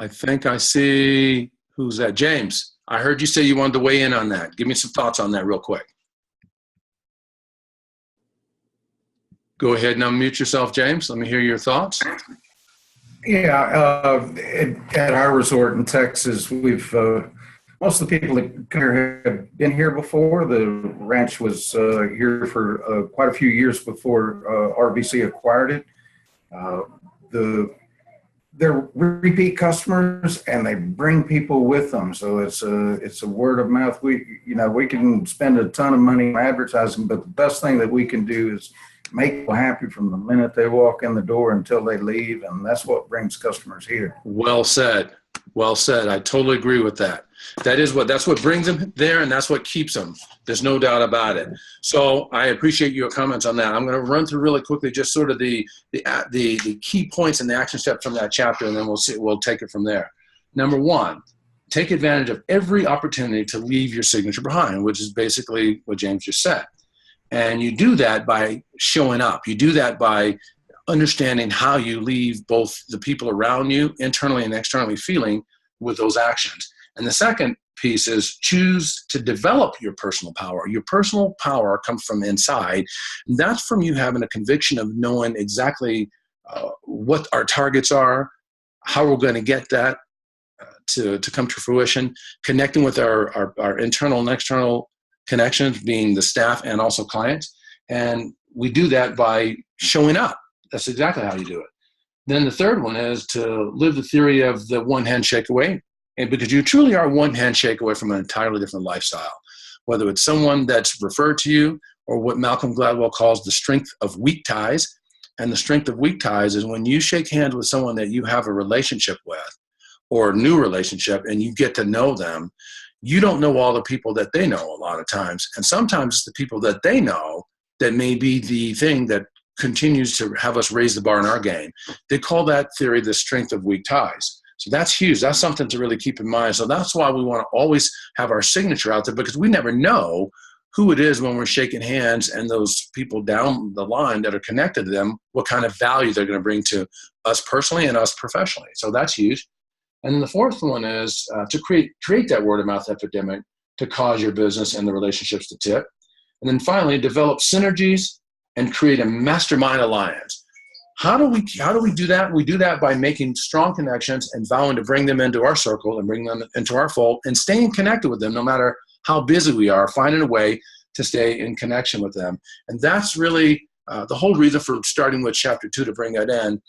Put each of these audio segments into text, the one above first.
I think I see, who's that? James, I heard you say you wanted to weigh in on that. Give me some thoughts on that real quick. Go ahead and unmute yourself, James. Let me hear your thoughts. Yeah, at our resort in Texas, we've most of the people that come here have been here before. The ranch was here for quite a few years before RVC acquired it. They're repeat customers, and they bring people with them. So it's a word of mouth. We can spend a ton of money on advertising, but the best thing that we can do is make people happy from the minute they walk in the door until they leave, and that's what brings customers here. Well said. Well said. I totally agree with that. That's what brings them there, and that's what keeps them. There's no doubt about it. So I appreciate your comments on that. I'm going to run through really quickly just sort of the key points and the action steps from that chapter, and then we'll take it from there. Number one, take advantage of every opportunity to leave your signature behind, which is basically what James just said. And you do that by showing up. You do that by understanding how you leave both the people around you, internally and externally, feeling with those actions. And the second piece is choose to develop your personal power. Your personal power comes from inside. And that's from you having a conviction of knowing exactly what our targets are, how we're going to get that to come to fruition, connecting with our internal and external connections, being the staff and also clients. And we do that by showing up. That's exactly how you do it. Then the third one is to live the theory of the one handshake away. And because you truly are one handshake away from an entirely different lifestyle, whether it's someone that's referred to you or what Malcolm Gladwell calls the strength of weak ties. And the strength of weak ties is when you shake hands with someone that you have a relationship with or a new relationship and you get to know them, you don't know all the people that they know a lot of times. And sometimes it's the people that they know that may be the thing that continues to have us raise the bar in our game. They call that theory the strength of weak ties. So that's huge. That's something to really keep in mind. So that's why we want to always have our signature out there, because we never know who it is when we're shaking hands and those people down the line that are connected to them, what kind of value they're going to bring to us personally and us professionally. So that's huge. And then the fourth one is to create that word of mouth epidemic to cause your business and the relationships to tip. And then finally, develop synergies and create a mastermind alliance. How do we do that? We do that by making strong connections and vowing to bring them into our circle and bring them into our fold and staying connected with them no matter how busy we are, finding a way to stay in connection with them. And that's really the whole reason for starting with chapter 2 to bring that in.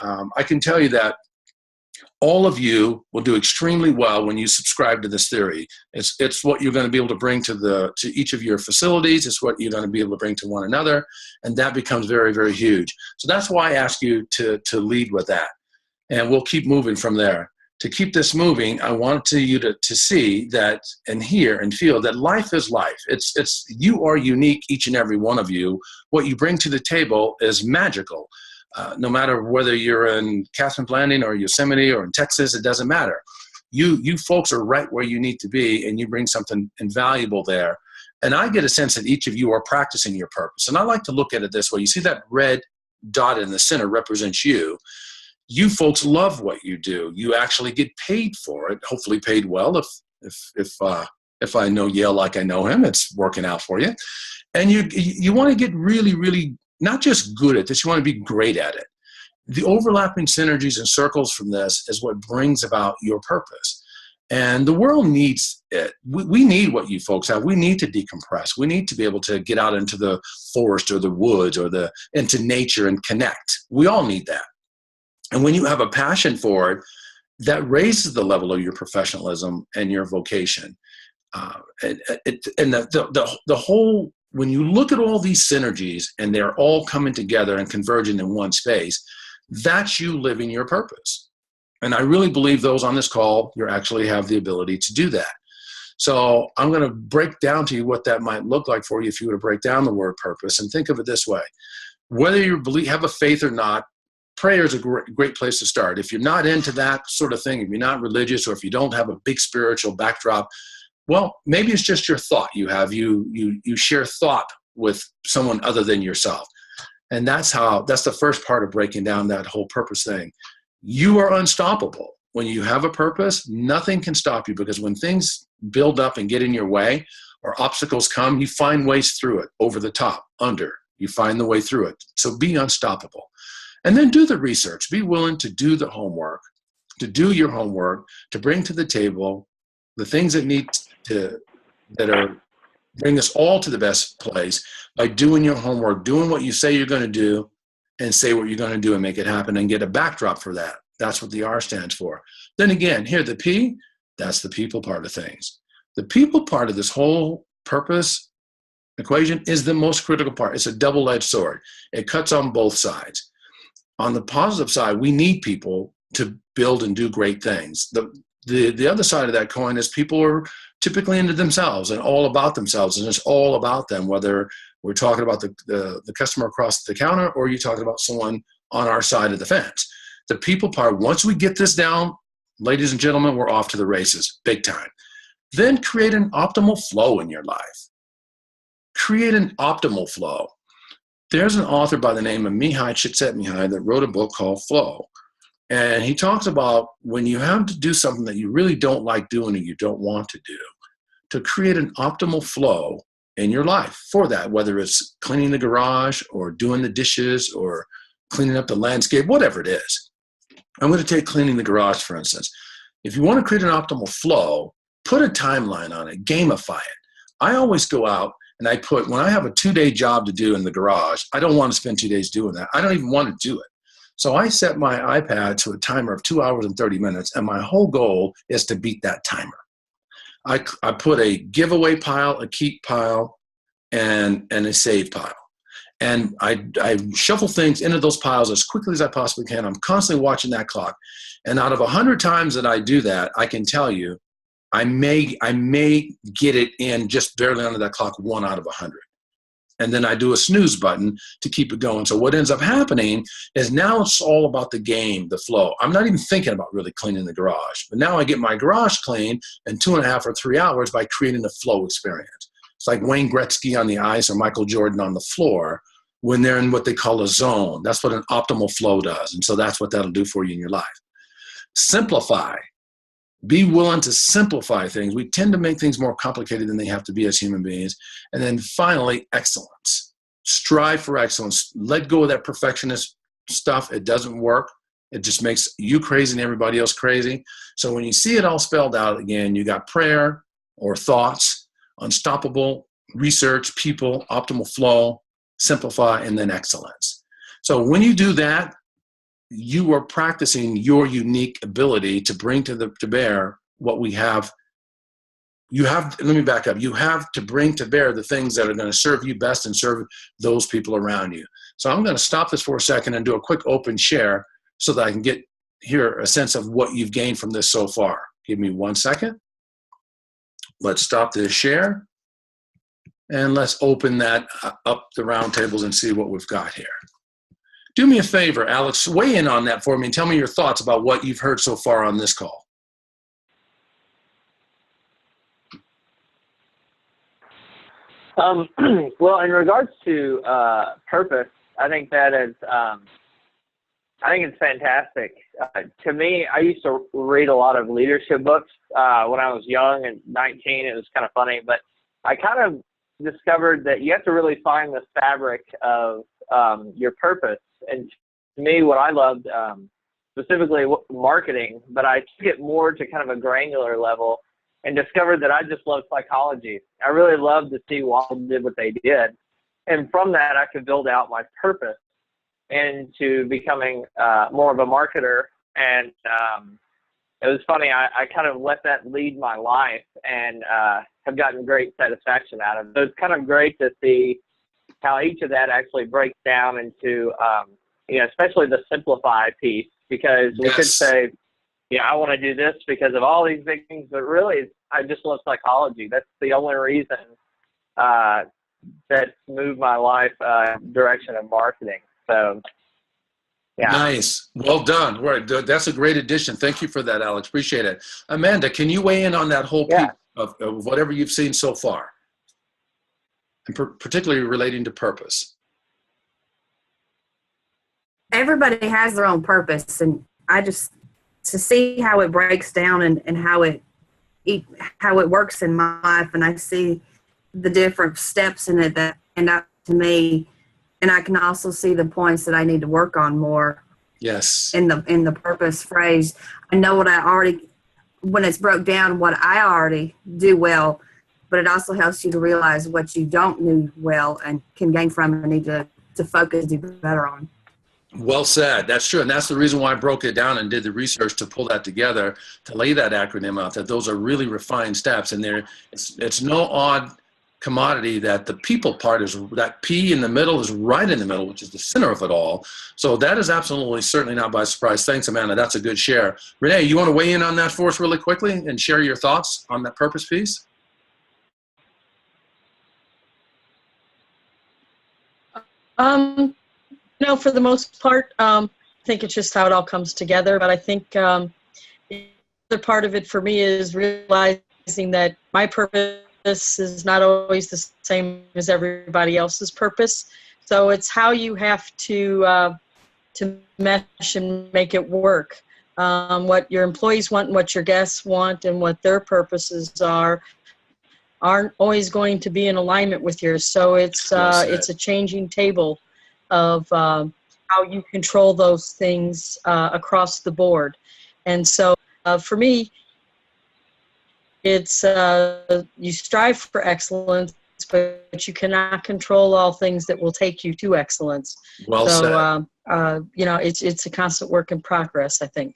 I can tell you that all of you will do extremely well when you subscribe to this theory. It's what you're going to be able to bring to each of your facilities. It's what you're going to be able to bring to one another, and that becomes very, very huge. So that's why I ask you to lead with that, and we'll keep moving from there. To keep this moving, I want you to see that and hear and feel that life is life. It's you are unique, each and every one of you. What you bring to the table is magical. No matter whether you're in Catherine Landing or Yosemite or in Texas, it doesn't matter. You folks are right where you need to be, and you bring something invaluable there. And I get a sense that each of you are practicing your purpose. And I like to look at it this way. You see that red dot in the center represents you. You folks love what you do. You actually get paid for it, hopefully paid well. If I know Yale like I know him, it's working out for you. And you want to get really, really not just good at this, you want to be great at it. The overlapping synergies and circles from this is what brings about your purpose. And the world needs it. We need what you folks have. We need to decompress. We need to be able to get out into the forest or the woods or into nature and connect. We all need that. And when you have a passion for it, that raises the level of your professionalism and your vocation. The whole, when you look at all these synergies and they're all coming together and converging in one space, that's you living your purpose. And I really believe those on this call, you actually have the ability to do that. So I'm going to break down to you what that might look like for you if you were to break down the word purpose, and think of it this way. Whether you have a faith or not, prayer is a great place to start. If you're not into that sort of thing, if you're not religious, or if you don't have a big spiritual backdrop, well, maybe it's just your thought you have. You share thought with someone other than yourself. And that's the first part of breaking down that whole purpose thing. You are unstoppable. when you have a purpose, nothing can stop you, because when things build up and get in your way or obstacles come, you find ways through it, over the top, under. You find the way through it. So be unstoppable. And then do the research. Be willing to do the homework, to do your homework, to bring to the table the things that are bring us all to the best place by doing your homework, doing what you say you're going to do, and say what you're going to do and make it happen, and get a backdrop for that. That's what the R stands for. Then again, here, the P, that's the people part of things. The people part of this whole purpose equation is the most critical part. It's a double-edged sword. It cuts on both sides. On the positive side, we need people to build and do great things. The other side of that coin is people are typically into themselves and all about themselves, and it's all about them, whether we're talking about the customer across the counter or you're talking about someone on our side of the fence. The people part, once we get this down, ladies and gentlemen, we're off to the races, big time. Then create an optimal flow in your life. Create an optimal flow. There's an author by the name of Mihai Csikszentmihalyi that wrote a book called Flow. And he talks about when you have to do something that you really don't like doing or you don't want to do, to create an optimal flow in your life for that, whether it's cleaning the garage or doing the dishes or cleaning up the landscape, whatever it is. I'm going to take cleaning the garage, for instance. If you want to create an optimal flow, put a timeline on it, gamify it. I always go out and I put, when I have a 2-day job to do in the garage, I don't want to spend 2 days doing that. I don't even want to do it. So I set my iPad to a timer of 2 hours and 30 minutes, and my whole goal is to beat that timer. I put a giveaway pile, a keep pile, and a save pile. And I shuffle things into those piles as quickly as I possibly can. I'm constantly watching that clock. And out of 100 times that I do that, I can tell you, I may get it in just barely under that clock 1 out of 100. And then I do a snooze button to keep it going. So what ends up happening is now it's all about the game, the flow. I'm not even thinking about really cleaning the garage. But now I get my garage clean in 2.5 or 3 hours by creating a flow experience. It's like Wayne Gretzky on the ice or Michael Jordan on the floor when they're in what they call a zone. That's what an optimal flow does. And so that's what that'll do for you in your life. Simplify. Be willing to simplify things. We tend to make things more complicated than they have to be as human beings. And then finally, excellence. Strive for excellence. Let go of that perfectionist stuff. It doesn't work. It just makes you crazy and everybody else crazy. So when you see it all spelled out again, you got prayer or thoughts, unstoppable, research, people, optimal flow, simplify, and then excellence. So when you do that, you are practicing your unique ability to bring to bear what we have. Let me back up. You have to bring to bear the things that are going to serve you best and serve those people around you. So I'm going to stop this for a second and do a quick open share so that I can get here a sense of what you've gained from this so far. Give me 1 second. Let's stop this share. And let's open that up the round tables and see what we've got here. Do me a favor, Alex, weigh in on that for me and tell me your thoughts about what you've heard so far on this call. Well, in regards to purpose, I think that is, I think it's fantastic. To me, I used to read a lot of leadership books when I was young and 19. It was kind of funny, but I kind of discovered that you have to really find the fabric of your purpose. And to me, what I loved, specifically marketing, but I took it more to kind of a granular level and discovered that I just love psychology. I really loved to see why people did what they did. And from that, I could build out my purpose into becoming more of a marketer. And it was funny, I kind of let that lead my life and have gotten great satisfaction out of it. So it's kind of great to see how each of that actually breaks down into, especially the simplify piece, because we could say, I want to do this because of all these big things, but really I just love psychology. That's the only reason that's moved my life direction of marketing. So, yeah. Nice. Well done. Right. That's a great addition. Thank you for that, Alex. Appreciate it. Amanda, can you weigh in on that whole piece of whatever you've seen so far? And particularly relating to purpose. Everybody has their own purpose, and I just to see how it breaks down and how it works in my life, and I see the different steps in it that stand out to me, and I can also see the points that I need to work on more. Yes. In the purpose phrase, I know what I already, when it's broke down, what I already do well, but it also helps you to realize what you don't do well and can gain from and need to focus, do better on. Well said. That's true. And that's the reason why I broke it down and did the research to pull that together, to lay that acronym out, that those are really refined steps. And it's no odd commodity that the people part is, that P in the middle is right in the middle, which is the center of it all. So that is absolutely certainly not by surprise. Thanks, Amanda. That's a good share. Renee, you want to weigh in on that for us really quickly and share your thoughts on that purpose piece? For the most part, I think it's just how it all comes together. But I think the other part of it for me is realizing that my purpose is not always the same as everybody else's purpose. So it's how you have to mesh and make it work. What your employees want and what your guests want and what their purposes aren't always going to be in alignment with yours. So it's a changing table of how you control those things across the board. And so for me, it's you strive for excellence, but you cannot control all things that will take you to excellence. Well said. It's a constant work in progress, I think.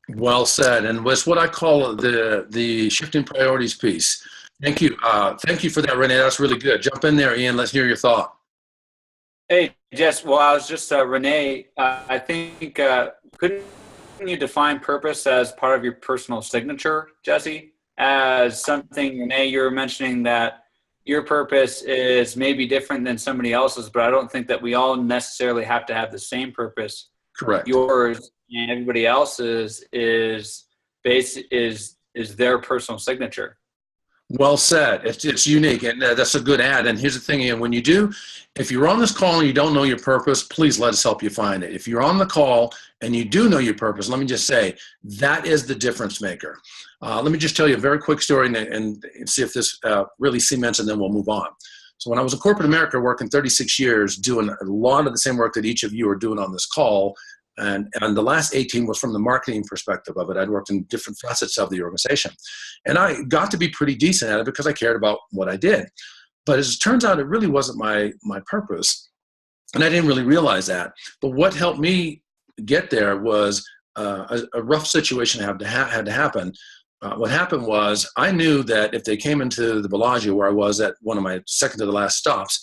Well said. And it's what I call the shifting priorities piece. Thank you. Thank you for that, Renee. That's really good. Jump in there, Ian. Let's hear your thought. Hey, Jess. Well, I was just, Renee, I think, couldn't you define purpose as part of your personal signature, Jesse? As something, Renee, you were mentioning that your purpose is maybe different than somebody else's, but I don't think that we all necessarily have to have the same purpose. Correct. Yours and everybody else's is their personal signature. Well said. It's unique, and that's a good add. And here's the thing, Ian, when you do, if you're on this call and you don't know your purpose, please let us help you find it. If you're on the call and you do know your purpose, let me just say, that is the difference maker. Let me just tell you a very quick story and see if this really cements, and then we'll move on. So when I was in corporate America working 36 years, doing a lot of the same work that each of you are doing on this call, and the last 18 was from the marketing perspective of it. I'd worked in different facets of the organization. And I got to be pretty decent at it because I cared about what I did. But as it turns out, it really wasn't my purpose. And I didn't really realize that. But what helped me get there was a rough situation had to happen. What happened was I knew that if they came into the Bellagio, where I was at one of my second to the last stops,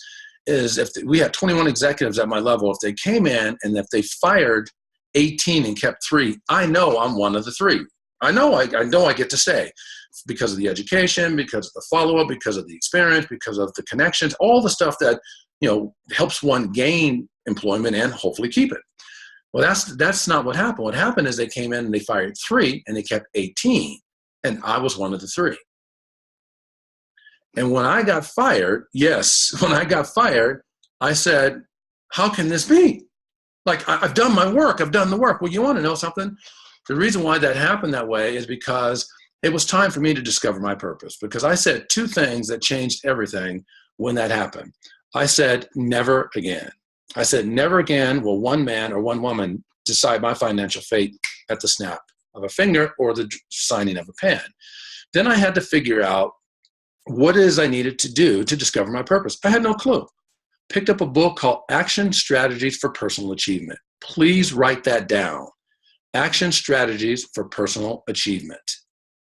is if we had 21 executives at my level, if they came in and if they fired 18 and kept 3, I know I'm one of the 3. I know I get to stay because of the education, because of the follow-up, because of the experience, because of the connections, all the stuff that, helps one gain employment and hopefully keep it. Well, that's not what happened. What happened is they came in and they fired 3 and they kept 18, and I was one of the 3. And when I got fired, I said, how can this be? Like, I've done my work. I've done the work. Well, you want to know something? The reason why that happened that way is because it was time for me to discover my purpose, because I said 2 things that changed everything when that happened. I said, never again. I said, never again will one man or one woman decide my financial fate at the snap of a finger or the signing of a pen. Then I had to figure out what it is I needed to do to discover my purpose. I had no clue. Picked up a book called Action Strategies for Personal Achievement. Please write that down. Action Strategies for Personal Achievement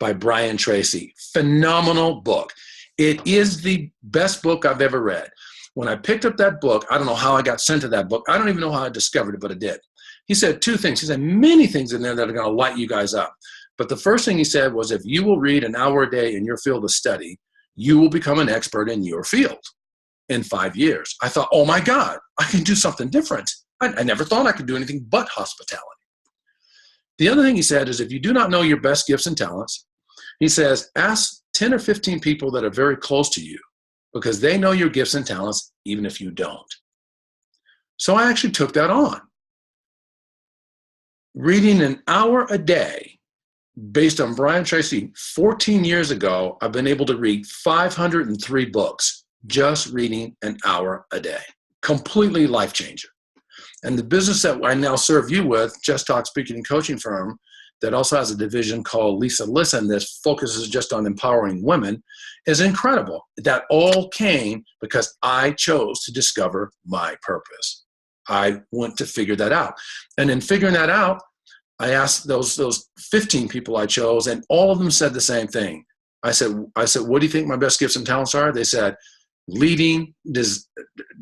by Brian Tracy. Phenomenal book. It is the best book I've ever read. When I picked up that book, I don't know how I got sent to that book. I don't even know how I discovered it, but I did. He said 2 things. He said many things in there that are going to light you guys up. But the first thing he said was, if you will read an hour a day in your field of study, you will become an expert in your field in 5 years. I thought, oh my God, I can do something different. I never thought I could do anything but hospitality. The other thing he said is, if you do not know your best gifts and talents, he says, ask 10 or 15 people that are very close to you, because they know your gifts and talents, even if you don't. So I actually took that on. Reading an hour a day based on Brian Tracy, 14 years ago, I've been able to read 503 books, just reading an hour a day. Completely life-changing. And the business that I now serve you with, Just Talk Speaking and Coaching Firm, that also has a division called Lisa Listen that focuses just on empowering women, is incredible. That all came because I chose to discover my purpose. I went to figure that out. And in figuring that out, I asked those 15 people I chose, and all of them said the same thing. I said, what do you think my best gifts and talents are? They said, leading,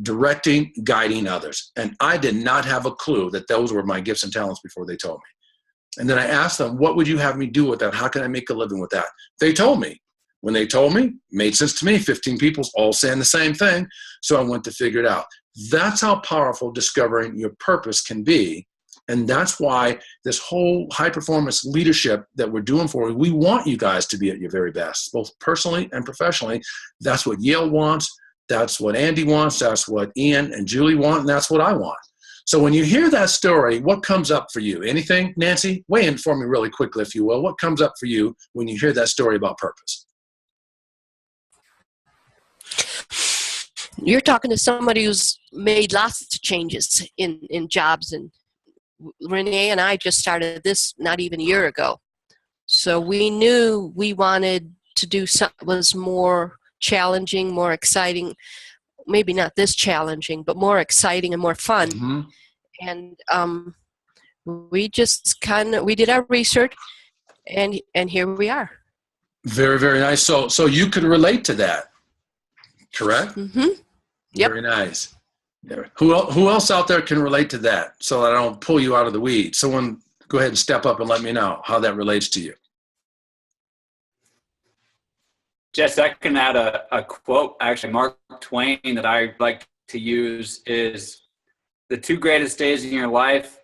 directing, guiding others. And I did not have a clue that those were my gifts and talents before they told me. And then I asked them, what would you have me do with that? How can I make a living with that? They told me. When they told me, it made sense to me. 15 people all saying the same thing. So I went to figure it out. That's how powerful discovering your purpose can be. And that's why this whole high-performance leadership that we're doing for you, we want you guys to be at your very best, both personally and professionally. That's what Yale wants. That's what Andy wants. That's what Ian and Julie want. And that's what I want. So when you hear that story, what comes up for you? Anything, Nancy? Weigh in for me really quickly, if you will. What comes up for you when you hear that story about purpose? You're talking to somebody who's made lots of changes in jobs, and Renee and I just started this not even a year ago. So we knew we wanted to do something that was more challenging, more exciting, maybe not this challenging, but more exciting and more fun. Mm-hmm. And we just we did our research, and here we are. Very, very nice. So you could relate to that, correct? Mm-hmm. Yep. Very nice. Who else out there can relate to that, so that I don't pull you out of the weeds? Someone go ahead and step up and let me know how that relates to you. Jess, I can add a quote, actually, Mark Twain, that I like to use is, the two greatest days in your life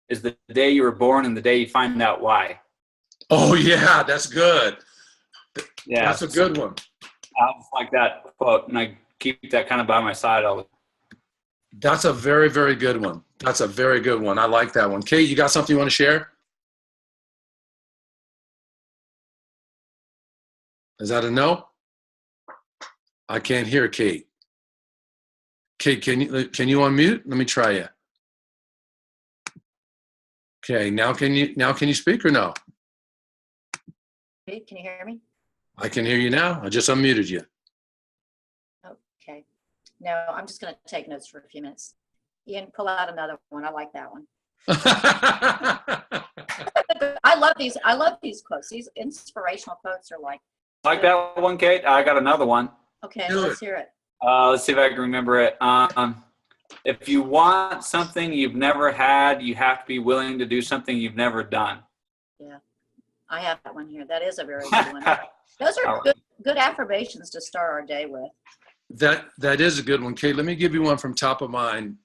is the day you were born and the day you find out why. Oh, yeah, that's good. Yeah, that's a good one. I just like that quote, and I keep that kind of by my side all the time. That's a very, very good one. That's a very good one. I like that one. Kate, you got something you want to share? Is that a no? I can't hear Kate. Kate, can you unmute? Let me try you. Okay, now can you speak or no? Can you hear me? I can hear you now. I just unmuted you. Okay. No, I'm just going to take notes for a few minutes. Ian, pull out another one. I like that one. I love these quotes. These inspirational quotes are like that one, Kate? I got another one. Okay, let's hear it. Let's see if I can remember it. If you want something you've never had, you have to be willing to do something you've never done. Yeah, I have that one here. That is a very good one. Those are good affirmations to start our day with. That is a good one, Kate. Let me give you one from top of mind.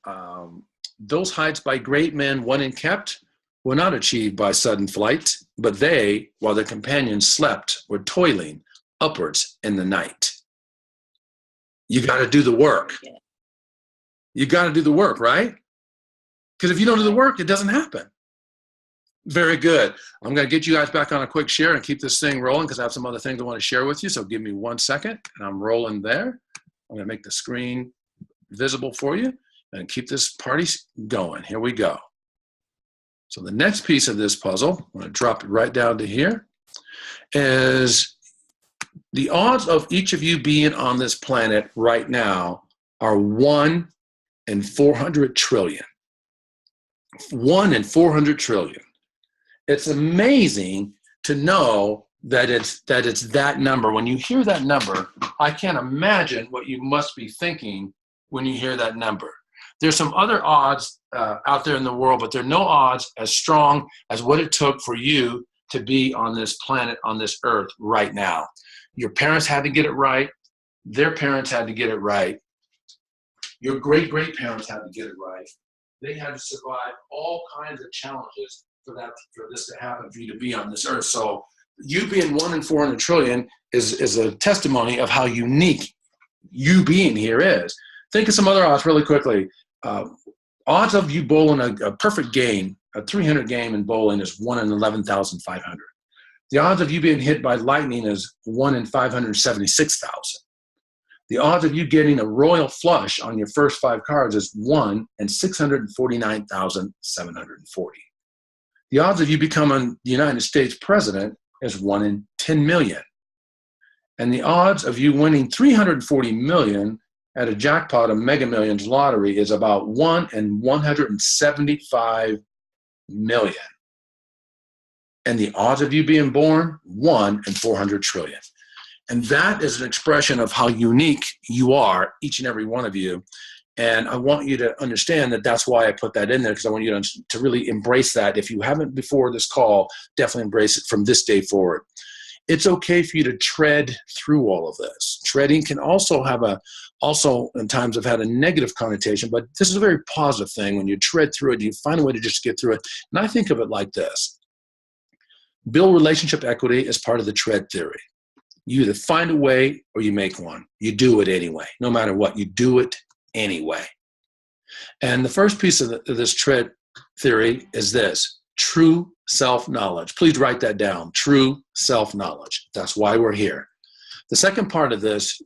Those heights by great men won and kept were not achieved by sudden flight, but they, while their companions slept, were toiling upwards in the night. You got to do the work. You got to do the work, right? Because if you don't do the work, it doesn't happen. Very good. I'm going to get you guys back on a quick share and keep this thing rolling because I have some other things I want to share with you. So give me 1 second, and I'm rolling there. I'm going to make the screen visible for you and keep this party going. Here we go. So the next piece of this puzzle, I'm going to drop it right down to here, is the odds of each of you being on this planet right now are 1 in 400 trillion. 1 in 400 trillion. It's amazing to know that it's that number. When you hear that number, I can't imagine what you must be thinking when you hear that number. There's some other odds out there in the world, but there are no odds as strong as what it took for you to be on this planet, on this earth right now. Your parents had to get it right. Their parents had to get it right. Your great-great-parents had to get it right. They had to survive all kinds of challenges for this to happen, for you to be on this earth. So you being 1 in 400 trillion is a testimony of how unique you being here is. Think of some other odds really quickly. Odds of you bowling a perfect game, a 300 game in bowling is 1 in 11,500. The odds of you being hit by lightning is 1 in 576,000. The odds of you getting a royal flush on your first 5 cards is 1 in 649,740. The odds of you becoming the United States president is 1 in 10 million. And the odds of you winning 340 million at a jackpot of Mega Millions lottery is about 1 in 175 million. And the odds of you being born, 1 in 400 trillion. And that is an expression of how unique you are, each and every one of you. And I want you to understand that that's why I put that in there, because I want you to really embrace that. If you haven't before this call, definitely embrace it from this day forward. It's okay for you to tread through all of this. Treading can also in times have had a negative connotation, but this is a very positive thing. When you tread through it, you find a way to just get through it. And I think of it like this. Build relationship equity as part of the tread theory. You either find a way or you make one. You do it anyway. No matter what, you do it anyway. And the first piece of this tread theory is this: true self-knowledge. Please write that down. True self-knowledge. That's why we're here. The second part of this,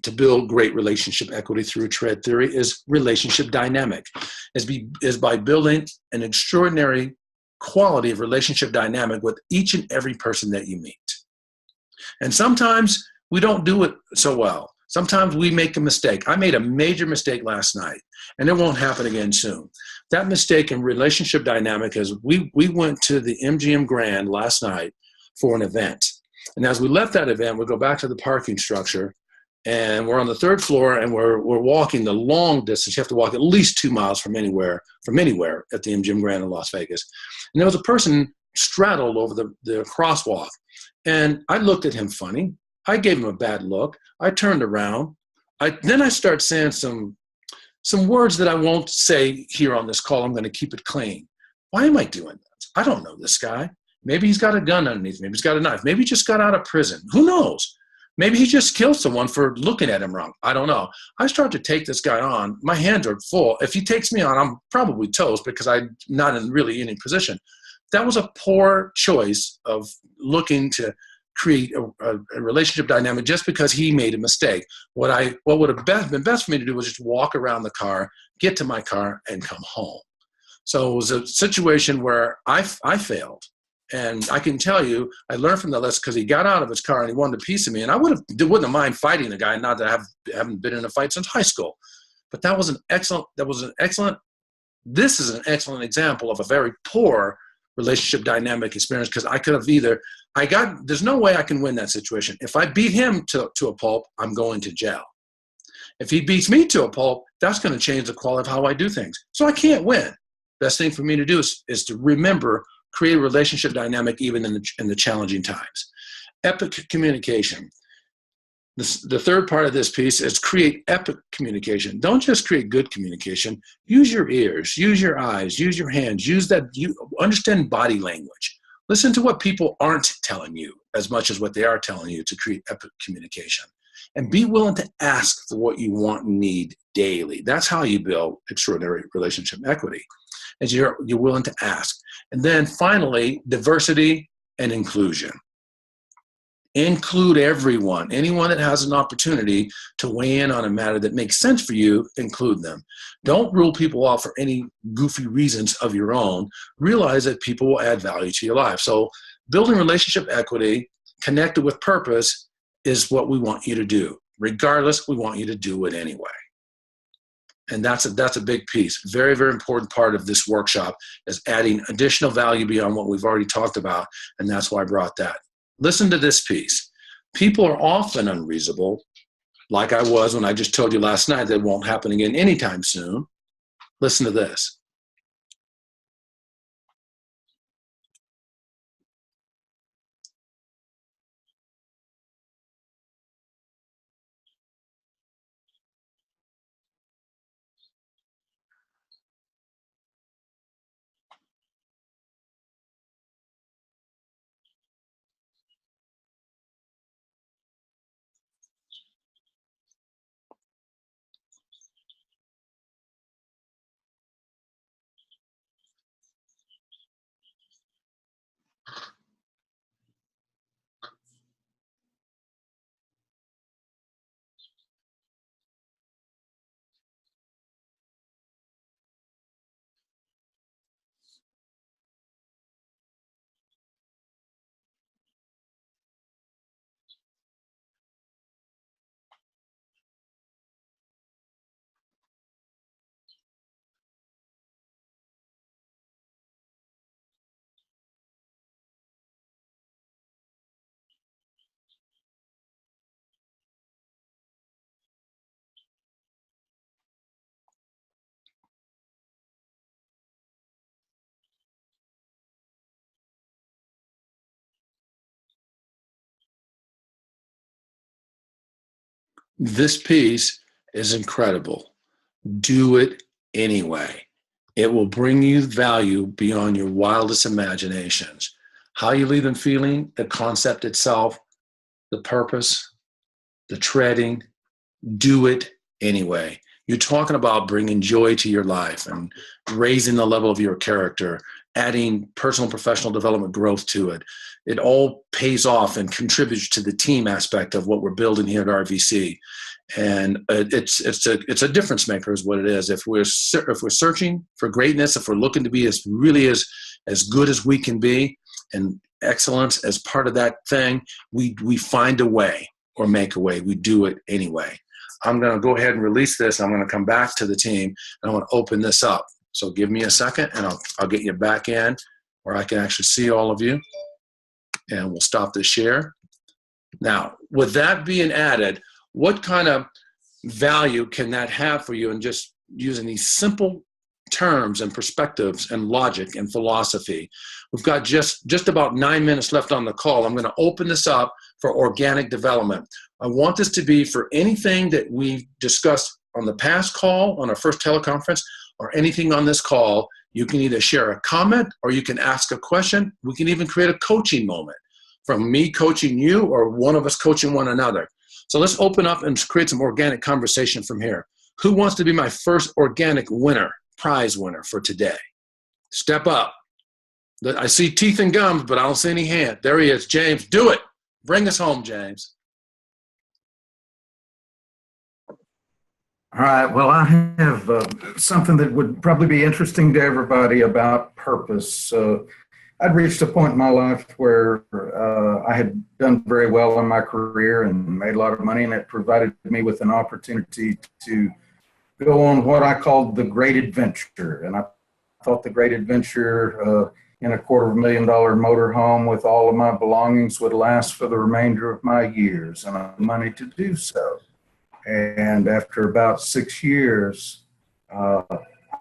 to build great relationship equity through tread theory, is relationship dynamic. Is by building an extraordinary quality of relationship dynamic with each and every person that you meet. And sometimes we don't do it so well. Sometimes we make a mistake. I made a major mistake last night, and it won't happen again soon. That mistake in relationship dynamic is we went to the MGM Grand last night for an event. And as we left that event, we go back to the parking structure, and we're on the 3rd floor, and we're walking the long distance. You have to walk at least 2 miles from anywhere at the MGM Grand in Las Vegas. And there was a person straddled over the crosswalk. And I looked at him funny. I gave him a bad look. I turned around. Then I start saying some words that I won't say here on this call. I'm going to keep it clean. Why am I doing that? I don't know this guy. Maybe he's got a gun underneath. Maybe he's got a knife. Maybe he just got out of prison. Who knows? Maybe he just killed someone for looking at him wrong. I don't know. I start to take this guy on. My hands are full. If he takes me on, I'm probably toast because I'm not in really any position. That was a poor choice of looking to create a relationship dynamic just because he made a mistake. What would have been best for me to do was just walk around the car, get to my car, and come home. So it was a situation where I failed. And I can tell you, I learned from that lesson because he got out of his car and he wanted a piece of me. And I wouldn't have mind fighting the guy, not that I haven't been in a fight since high school. But this is an excellent example of a very poor relationship dynamic experience, because I could have there's no way I can win that situation. If I beat him to a pulp, I'm going to jail. If he beats me to a pulp, that's going to change the quality of how I do things. So I can't win. Best thing for me to do is to remember, create a relationship dynamic even in the challenging times. Epic communication. The third part of this piece is create epic communication. Don't just create good communication. Use your ears, use your eyes, use your hands, you understand body language. Listen to what people aren't telling you as much as what they are telling you to create epic communication. And be willing to ask for what you want and need daily. That's how you build extraordinary relationship equity, as you're willing to ask. And then finally, diversity and inclusion. Include everyone. Anyone that has an opportunity to weigh in on a matter that makes sense for you, include them. Don't rule people off for any goofy reasons of your own. Realize that people will add value to your life. So building relationship equity connected with purpose is what we want you to do. Regardless, we want you to do it anyway. And that's a big piece. Very, very important part of this workshop is adding additional value beyond what we've already talked about. And that's why I brought that. Listen to this piece. People are often unreasonable, like I was when I just told you last night that won't happen again anytime soon. Listen to this. this piece is incredible. Do it anyway. It will bring you value beyond your wildest imaginations. How you leave them feeling, the concept itself, the purpose, the treading, do it anyway. You're talking about bringing joy to your life and raising the level of your character, adding personal and professional development growth to it. It all pays off and contributes to the team aspect of what we're building here at RVC. And it's a difference maker is what it is. If we're searching for greatness, if we're looking to be as good as we can be, and excellence as part of that thing, we find a way or make a way. We do it anyway. I'm going to go ahead and release this. I'm going to come back to the team, and I want to open this up. So give me a second, and I'll get you back in where I can actually see all of you, and we'll stop the share. Now, with that being added, what kind of value can that have for you in just using these simple terms and perspectives and logic and philosophy? We've got just about 9 minutes left on the call. I'm going to open this up for organic development. I want this to be for anything that we've discussed on the past call, on our first teleconference, or anything on this call. You can either share a comment or you can ask a question. We can even create a coaching moment from me coaching you or one of us coaching one another. So let's open up and create some organic conversation from here. Who wants to be my first organic prize winner for today? Step up. I see teeth and gums, but I don't see any hand. There he is. James, do it. Bring us home, James. All right. Well, I have something that would probably be interesting to everybody about purpose. I'd reached a point in my life where I had done very well in my career and made a lot of money, and it provided me with an opportunity to go on what I called the great adventure. And I thought the great adventure in a $250,000 motorhome with all of my belongings would last for the remainder of my years, and I had money to do so. And after about 6 years, I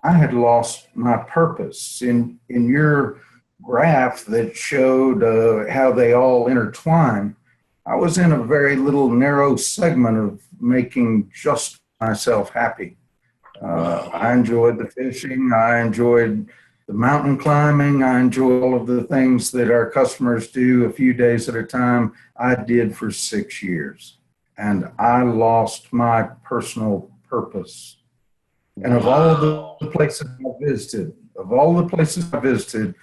had lost my purpose. In your graph that showed how they all intertwine, I was in a very little narrow segment of making just myself happy. I enjoyed the fishing. I enjoyed the mountain climbing. I enjoyed all of the things that our customers do a few days at a time. I did for 6 years. And I lost my personal purpose. And of all the places I visited,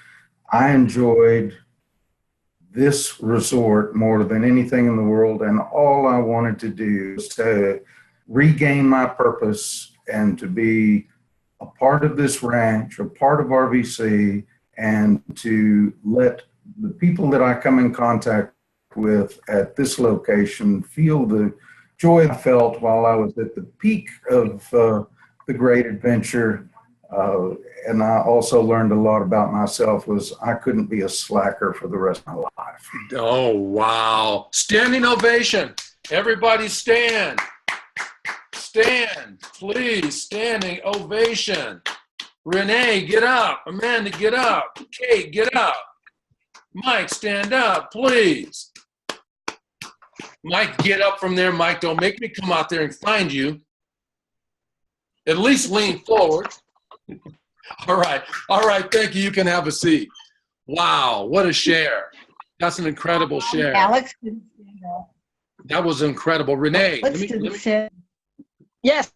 I enjoyed this resort more than anything in the world. And all I wanted to do was to regain my purpose and to be a part of this ranch, a part of RVC, and to let the people that I come in contact with at this location feel the joy I felt while I was at the peak of the great adventure. And I also learned a lot about myself was I couldn't be a slacker for the rest of my life. Oh, wow. Standing ovation. Everybody stand. Stand, please. Standing ovation. Renee, get up. Amanda, get up. Kate, get up. Mike, stand up, please. Mike, get up from there. Mike, don't make me come out there and find you. At least lean forward. All right. Thank you. You can have a seat. Wow. What a share. That's an incredible share. Alex. That was incredible. Renee. Yes.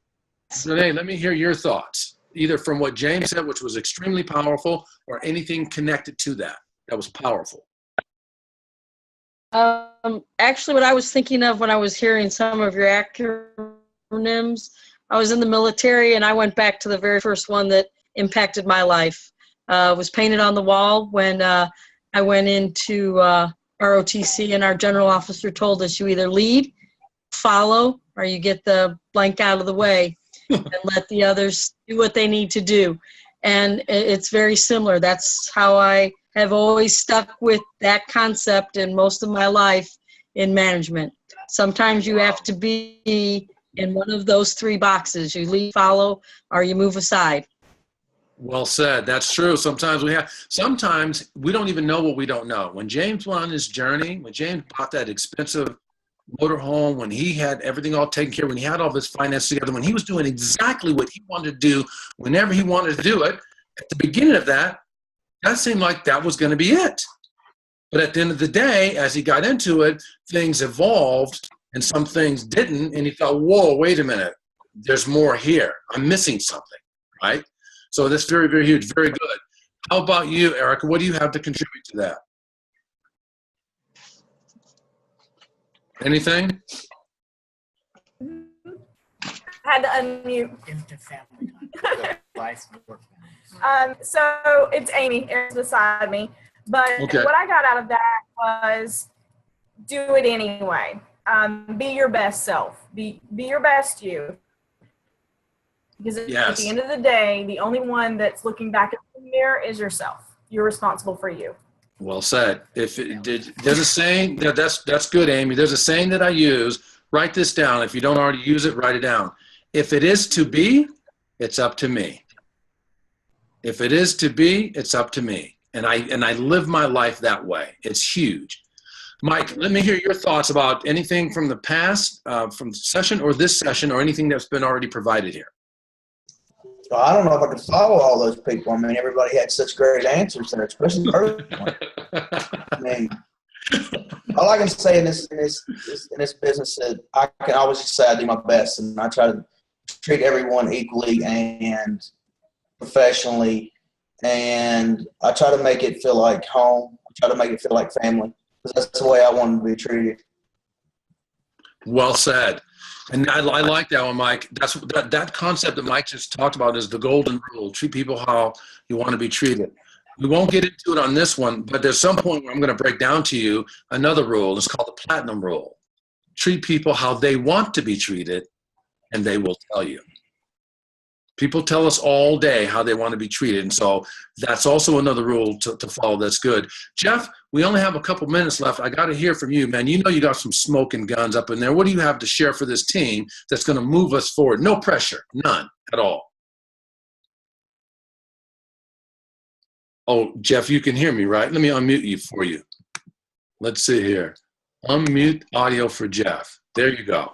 Renee, let me hear your thoughts, either from what James said, which was extremely powerful, or anything connected to that. That was powerful. Actually, what I was thinking of when I was hearing some of your acronyms, I was in the military, and I went back to the very first one that impacted my life. It was painted on the wall when I went into ROTC, and our general officer told us you either lead, follow, or you get the blank out of the way and let the others do what they need to do. And it's very similar. That's how I have always stuck with that concept in most of my life in management. Sometimes you have to be in one of those three boxes. You lead, follow, or you move aside. Well said. That's true. Sometimes we don't even know what we don't know. When James went on his journey, when James bought that expensive motorhome, when he had everything all taken care of, when he had all of his finances together, when he was doing exactly what he wanted to do whenever he wanted to do it, at the beginning of that seemed like that was going to be it. But at the end of the day, as he got into it, things evolved and some things didn't. And he thought, whoa, wait a minute. There's more here. I'm missing something, right? So that's very, very huge. Very good. How about you, Erica? What do you have to contribute to that? Anything? I had to unmute. Into family life, work. So it's Amy is beside me, but Okay. what I got out of that was do it anyway. Be your best self. Be your best you. Because at Yes. the end of the day, the only one that's looking back at the mirror is yourself. You're responsible for you. Well said. There's a saying that's good, Amy. There's a saying that I use. Write this down. If you don't already use it, write it down. If it is to be, it's up to me. If it is to be, it's up to me. And I live my life that way. It's huge. Mike, let me hear your thoughts about anything from the past, from the session or this session, or anything that's been already provided here. Well, I don't know if I could follow all those people. I mean, everybody had such great answers there, especially the first one. I mean, all I can say in this business is I can always just say I do my best, and I try to treat everyone equally and professionally, and I try to make it feel like home. I try to make it feel like family, because that's the way I want to be treated. Well said. And I like that one, Mike. That concept that Mike just talked about is the golden rule. Treat people how you want to be treated. We won't get into it on this one, but there's some point where I'm going to break down to you another rule. It's called the platinum rule. Treat people how they want to be treated, and they will tell you. People tell us all day how they want to be treated, and so that's also another rule to follow that's good. Jeff, we only have a couple minutes left. I got to hear from you, man. You know you got some smoking guns up in there. What do you have to share for this team that's going to move us forward? No pressure, none at all. Oh, Jeff, you can hear me, right? Let me unmute you for you. Let's see here. Unmute audio for Jeff. There you go.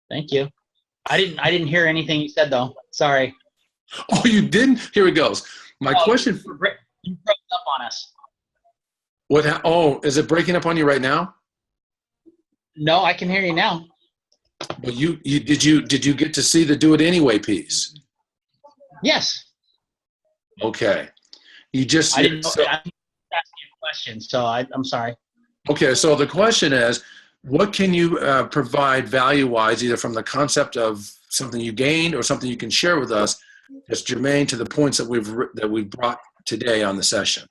Thank you. I didn't hear anything you said though. Sorry. Oh, you didn't? Here it goes. My question. You broke up on us. Oh, is it breaking up on you right now? No, I can hear you now. Well, did you get to see the do it anyway piece? Yes. Okay. You just. I didn't know. I asked you a question, so I'm sorry. Okay, so the question is, what can you provide value-wise, either from the concept of something you gained or something you can share with us that's germane to the points that we've brought today on the session?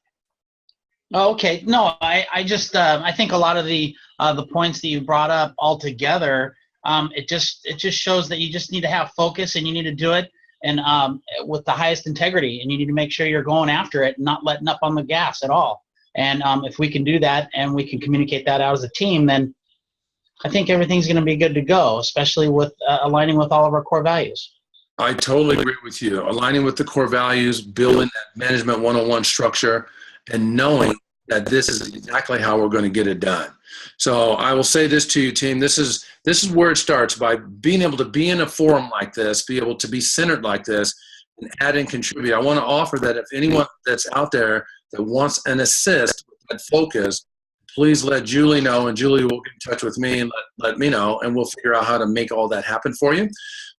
Oh, okay. No, I just I think a lot of the points that you brought up all together, it just shows that you just need to have focus and you need to do it and with the highest integrity, and you need to make sure you're going after it and not letting up on the gas at all. And if we can do that and we can communicate that out as a team, then I think everything's going to be good to go, especially with aligning with all of our core values. I totally agree with you. Aligning with the core values, building that management 101 structure, and knowing that this is exactly how we're going to get it done. So I will say this to you, team. This is where it starts, by being able to be in a forum like this, be able to be centered like this, and add and contribute. I want to offer that if anyone that's out there that wants an assist with that focus, please let Julie know, and Julie will get in touch with me and let me know, and we'll figure out how to make all that happen for you,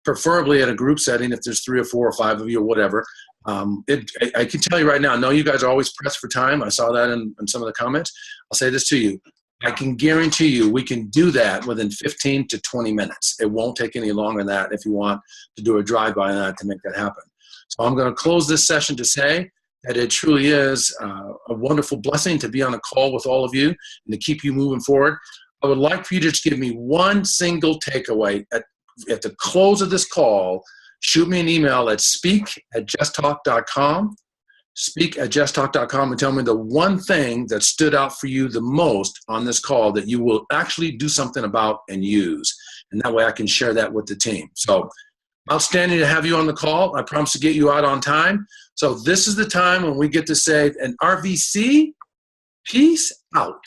preferably at a group setting if there's 3 or 4 or 5 of you or whatever. I can tell you right now, I know you guys are always pressed for time. I saw that in some of the comments. I'll say this to you. I can guarantee you we can do that within 15 to 20 minutes. It won't take any longer than that if you want to do a drive-by on that to make that happen. So I'm going to close this session to say that it truly is a wonderful blessing to be on a call with all of you and to keep you moving forward. I would like for you to just give me one single takeaway. At the close of this call, shoot me an email at speak@justtalk.com, speak@justtalk.com, and tell me the one thing that stood out for you the most on this call that you will actually do something about and use. And that way I can share that with the team. So outstanding to have you on the call. I promise to get you out on time. So this is the time when we get to say an RVC, peace out.